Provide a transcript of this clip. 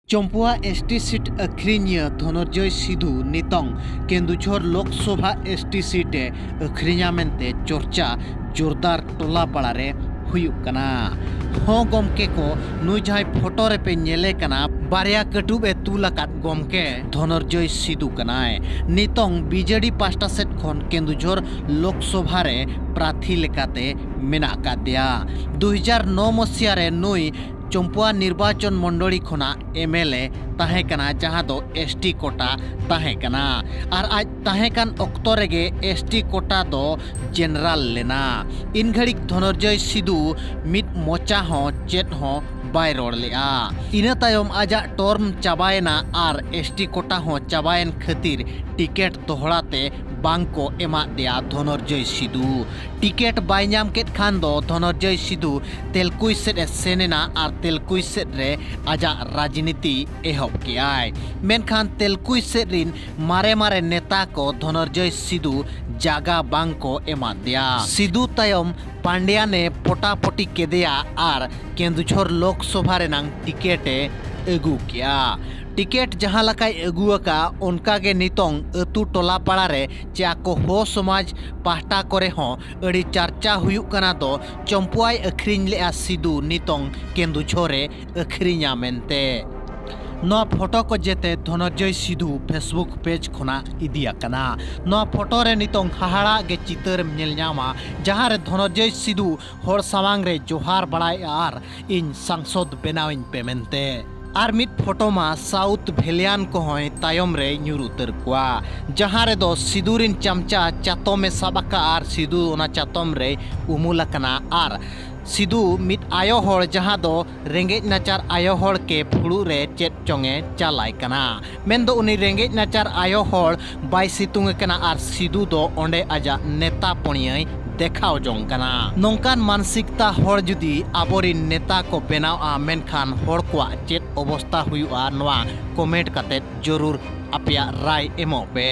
Champua ST seat अखरिनिया धनंजय सिधु नितंग Kendujhar Lok Sabha ST सीटे अखरिना मेंते चर्चा जोरदार टोला पाड़ारे हुयुक कना। हों गमके को नुई जहां फोटो रे पे नेले कना बारिया कटुब ए तुलाकात गमके Dhananjay Sindhu कनाय नितंग BJD pasta set खन केंदुझर लोकसभा रे प्रार्थी लेकाते मेना कादिया 2009 मसिया रे नुई चंपुआ निर्वाचन मंडली खना एमएलए ताहे कना जहां दो एसटी कोटा ताहे कना और आज ताहे कान अक्तो रेगे एसटी कोटा दो जनरल लेना। इन घड़िक धनंजय सिधु मिट मोचा हो चेट हो बाय रोड लेआ इना तायम आजा टर्म चाबायना और एसटी कोटा हो चाबायन खातिर टिकेट दोहराते बांको एमा दिया धनंजय सिधु। टिकेट बाय नाम केट खान दो धनंजय सिधु तेलकुई सेट सेनेना और तेलकुई सेट रे आजा राजनीति एहब कियाय मेनखान तेलकुई सेट रिन मारे मारे नेता को धनंजय सिधु जागा बांको एमा दिया। सिधु तायम पांड्या ने पोटापोटी केदिया और केंदुझर लोकसभा रेनांग टिकेटे अगू किया। टिकेट जहां लकाय अगुआका उनका के नितंग अतु टोला पाड़ा रे चाको हो समाज पाहटा करे हो अड़ी चर्चा हुयुक कना दो चंपुआय अखरिन लेआ सिधु नितंग केंदुझरे अखरिना मेनते। नवा फोटो को जेते धनंजय सिधु फेसबुक पेज खुना इदिया कना। नवा फोटो रे नितंग हाहाड़ा गे चितर नेल न्यामा जहां रे धनंजय सिधु होर सामांग रे जोहार बड़ाय आर इन सांसद बेनाविन पेमेंते और मिट फोटो मा साउथ भेलियान को होय तायम रे न्यूर उतर कुआ जहां रे दो सिधुरिन चमचा चातो में सबका आर सिधु ओना चातम रे उमुला कना आर सिधु मिट आयो होड़ जहां दो रेंगेज नाचार आयो होड़ के फुड़ू रे चेत चोंगे चालाय कना मेन दो उनी रेंगेज नाचार आयो होड़ बाय सितुंग कना आर सिधु दो ओंडे आजा नेता पणियाय देखाव जों कना। नोंकान मानसिकता होड़ जुदी आबोरिन नेता को बेनावा मेनखान होड़ को चेत अवस्था हुयुआ नवा कमेंट काते जरूर अपया राय एमो पे।